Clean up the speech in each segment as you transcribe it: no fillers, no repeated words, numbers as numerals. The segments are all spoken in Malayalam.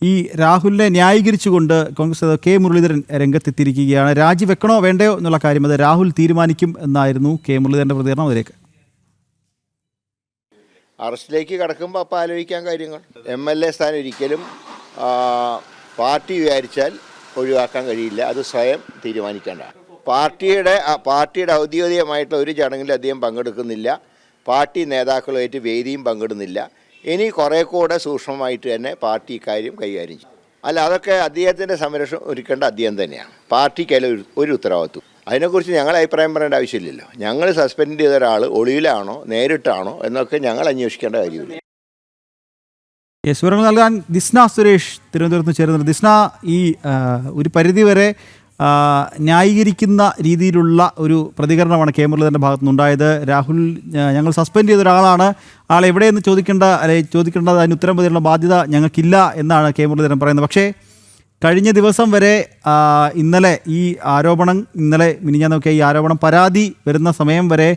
ഈ രാഹുലിനെ ന്യായീകരിച്ചുകൊണ്ട് കോൺഗ്രസ് നേതാവ് കെ മുരളീധരൻ രംഗത്തെത്തിയിരിക്കുകയാണ്. രാജിവെക്കണോ വേണ്ടയോ എന്നുള്ള കാര്യം അത് രാഹുൽ തീരുമാനിക്കും എന്നായിരുന്നു കെ മുരളീധരൻ്റെ പ്രതികരണം. അതിലേക്ക് അറസ്റ്റിലേക്ക് കടക്കുമ്പോൾ അപ്പം ആലോചിക്കാൻ കാര്യങ്ങൾ. MLA സ്ഥാനം ഒരിക്കലും പാർട്ടി വിചാരിച്ചാൽ ഒഴിവാക്കാൻ കഴിയില്ല. അത് സ്വയം തീരുമാനിക്കേണ്ടതാണ്. പാർട്ടിയുടെ ഔദ്യോഗികമായിട്ടുള്ള ഒരു ചടങ്ങിൽ അദ്ദേഹം പങ്കെടുക്കുന്നില്ല. പാർട്ടി നേതാക്കളുമായിട്ട് വേദിയും പങ്കിടുന്നില്ല. ഇനി കുറേ കൂടെ സൂക്ഷ്മമായിട്ട് തന്നെ പാർട്ടി ഇക്കാര്യം കൈകാര്യം ചെയ്യും. അല്ല, അതൊക്കെ അദ്ദേഹത്തിൻ്റെ സംരക്ഷണം ഒരുക്കേണ്ട അദ്ദേഹം തന്നെയാണ്. പാർട്ടിക്കല്ല ഒരു ഉത്തരവാദിത്വം. അതിനെക്കുറിച്ച് ഞങ്ങൾ അഭിപ്രായം പറയേണ്ട ആവശ്യമില്ലല്ലോ. ഞങ്ങൾ സസ്പെൻഡ് ചെയ്ത ഒരാൾ ഒളിവിലാണോ നേരിട്ടാണോ എന്നൊക്കെ ഞങ്ങൾ അന്വേഷിക്കേണ്ട കാര്യമില്ല. വിവരങ്ങൾ നൽകാൻ ദിസ്ന സുരേഷ് തിരുവനന്തപുരത്ത് ചേരുന്നത്. ദിസ്ന, ഈ ഒരു പരിധിവരെ ന്യായീകരിക്കുന്ന രീതിയിലുള്ള ഒരു പ്രതികരണമാണ് കെ മുരളീധരൻ്റെ ഭാഗത്തു നിന്നുണ്ടായത്. രാഹുൽ ഞങ്ങൾ സസ്പെൻഡ് ചെയ്ത ഒരാളാണ്, ആൾ എവിടെയെന്ന് ചോദിക്കേണ്ടത് അതിന് ഉത്തരം പറയാനുള്ള ബാധ്യത ഞങ്ങൾക്കില്ല എന്നാണ് കെ മുരളീധരൻ പറയുന്നത്. പക്ഷേ കഴിഞ്ഞ ദിവസം വരെ ഇന്നലെ മിനിഞ്ഞാന്നൊക്കെ ഈ ആരോപണം പരാതി വരുന്ന സമയം വരെ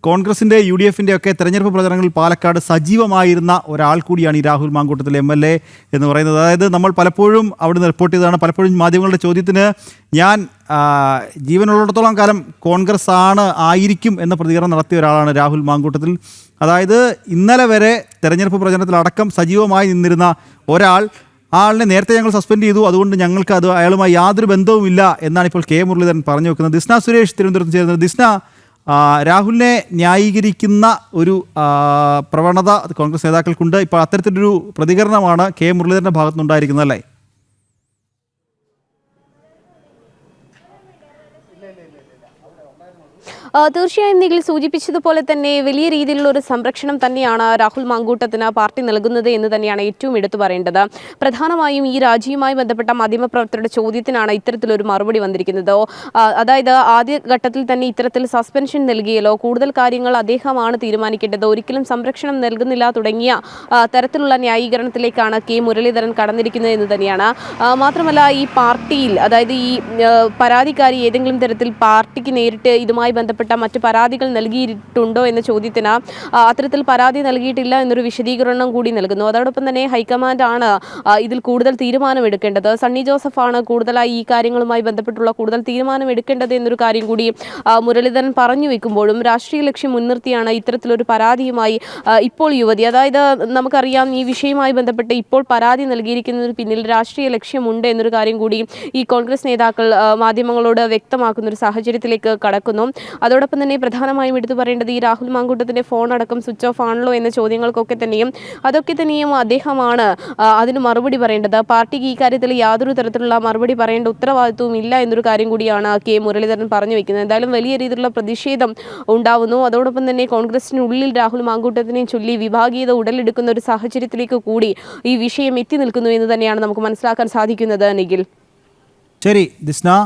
കോൺഗ്രസിൻ്റെ UDFൻ്റെ ഒക്കെ തെരഞ്ഞെടുപ്പ് പ്രചരണങ്ങളിൽ പാലക്കാട് സജീവമായിരുന്ന ഒരാൾ കൂടിയാണ് ഈ രാഹുൽ മാങ്കൂട്ടത്തിൽ MLA എന്ന് പറയുന്നത്. അതായത് നമ്മൾ പലപ്പോഴും അവിടുന്ന് റിപ്പോർട്ട് ചെയ്തതാണ്. പലപ്പോഴും മാധ്യമങ്ങളുടെ ചോദ്യത്തിന് ഞാൻ ജീവനുള്ളിടത്തോളം കാലം കോൺഗ്രസ് ആയിരിക്കും എന്ന പ്രതികരണം നടത്തിയ ഒരാളാണ് രാഹുൽ മാങ്കൂട്ടത്തിൽ. അതായത് ഇന്നലെ വരെ തെരഞ്ഞെടുപ്പ് പ്രചരണത്തിലടക്കം സജീവമായി നിന്നിരുന്ന ആളിനെ നേരത്തെ ഞങ്ങൾ സസ്പെൻഡ് ചെയ്തു, അതുകൊണ്ട് ഞങ്ങൾക്ക് അയാളുമായി യാതൊരു ബന്ധവുമില്ല എന്നാണ് ഇപ്പോൾ കെ മുരളീധരൻ പറഞ്ഞു വെക്കുന്നത്. ദിസ്ന സുരേഷ് തിരുവനന്തപുരത്ത് ചേരുന്നത്. ദിസ്ന, രാഹുലിനെ ന്യായീകരിക്കുന്ന ഒരു പ്രവണത കോൺഗ്രസ് നേതാക്കൾക്കുണ്ട്. ഇപ്പോൾ അത്തരത്തിലൊരു പ്രതികരണമാണ് കെ മുരളീധരൻ്റെ ഭാഗത്തുനിന്നുണ്ടായിരിക്കുന്നത്, അല്ലേ? തീർച്ചയായും നിഖിൽ സൂചിപ്പിച്ചതുപോലെ തന്നെ വലിയ രീതിയിലുള്ള ഒരു സംരക്ഷണം തന്നെയാണ് രാഹുൽ മാങ്കൂട്ടത്തിന് പാർട്ടി നൽകുന്നത് എന്ന് തന്നെയാണ് ഏറ്റവും എടുത്തു പറയേണ്ടത്. പ്രധാനമായും ഈ രാജിയുമായി ബന്ധപ്പെട്ട മാധ്യമപ്രവർത്തകരുടെ ചോദ്യത്തിനാണ് ഇത്തരത്തിലൊരു മറുപടി വന്നിരിക്കുന്നത്. അതായത് ആദ്യഘട്ടത്തിൽ തന്നെ ഇത്തരത്തിൽ സസ്പെൻഷൻ നൽകിയല്ലോ, കൂടുതൽ കാര്യങ്ങൾ അദ്ദേഹമാണ് തീരുമാനിക്കേണ്ടത്, ഒരിക്കലും സംരക്ഷണം നൽകുന്നില്ല തുടങ്ങിയ തരത്തിലുള്ള ന്യായീകരണത്തിലേക്കാണ് കെ മുരളീധരൻ കടന്നിരിക്കുന്നത് എന്ന് തന്നെയാണ്. മാത്രമല്ല ഈ പാർട്ടിയിൽ, അതായത് ഈ പരാതിക്കാരി ഏതെങ്കിലും തരത്തിൽ പാർട്ടിക്ക് നേരിട്ട് ഇതുമായി ബന്ധപ്പെട്ട മറ്റ് പരാതികൾ നൽകിയിട്ടുണ്ടോ എന്ന ചോദ്യത്തിന് അത്തരത്തിൽ പരാതി നൽകിയിട്ടില്ല എന്നൊരു വിശദീകരണം കൂടി നൽകുന്നു. അതോടൊപ്പം തന്നെ ഹൈക്കമാൻഡാണ് ഇതിൽ കൂടുതൽ തീരുമാനമെടുക്കേണ്ടത്, സണ്ണി ജോസഫാണ് കൂടുതലായി ഈ കാര്യങ്ങളുമായി ബന്ധപ്പെട്ടുള്ള കൂടുതൽ തീരുമാനമെടുക്കേണ്ടത് എന്നൊരു കാര്യം കൂടി മുരളീധരൻ പറഞ്ഞു വെക്കുമ്പോഴും രാഷ്ട്രീയ ലക്ഷ്യം മുൻനിർത്തിയാണ് ഇത്തരത്തിലൊരു പരാതിയുമായി ഇപ്പോൾ യുവതി, അതായത് നമുക്കറിയാം ഈ വിഷയവുമായി ബന്ധപ്പെട്ട് ഇപ്പോൾ പരാതി നൽകിയിരിക്കുന്നതിന് പിന്നിൽ രാഷ്ട്രീയ ലക്ഷ്യമുണ്ട് എന്നൊരു കാര്യം കൂടി ഈ കോൺഗ്രസ് നേതാക്കൾ മാധ്യമങ്ങളോട് വ്യക്തമാക്കുന്ന ഒരു സാഹചര്യത്തിലേക്ക് കടക്കുന്നു. അതോടൊപ്പം തന്നെ പ്രധാനമായും എടുത്തു പറയേണ്ടത് ഈ രാഹുൽ മാങ്കൂട്ടത്തിൻ്റെ ഫോൺ അടക്കം സ്വിച്ച് ഓഫ് ആണല്ലോ എന്ന ചോദ്യങ്ങൾക്കൊക്കെ തന്നെയും അദ്ദേഹമാണ് അതിന് മറുപടി പറയേണ്ടത്. പാർട്ടിക്ക് ഈ കാര്യത്തിൽ യാതൊരു തരത്തിലുള്ള മറുപടി പറയേണ്ട ഉത്തരവാദിത്വവും ഇല്ല എന്നൊരു കാര്യം കൂടിയാണ് കെ മുരളീധരൻ പറഞ്ഞു വയ്ക്കുന്നത്. എന്തായാലും വലിയ രീതിയിലുള്ള പ്രതിഷേധം ഉണ്ടാവുന്നു. അതോടൊപ്പം തന്നെ കോൺഗ്രസിനുള്ളിൽ രാഹുൽ മാങ്കൂട്ടത്തിനെ ചൊല്ലി വിഭാഗീയത ഉടലെടുക്കുന്ന ഒരു സാഹചര്യത്തിലേക്ക് കൂടി ഈ വിഷയം എത്തി നിൽക്കുന്നു എന്ന് തന്നെയാണ് നമുക്ക് മനസ്സിലാക്കാൻ സാധിക്കുന്നത്. നിഖിൽ, ശരി ദിസ്ന.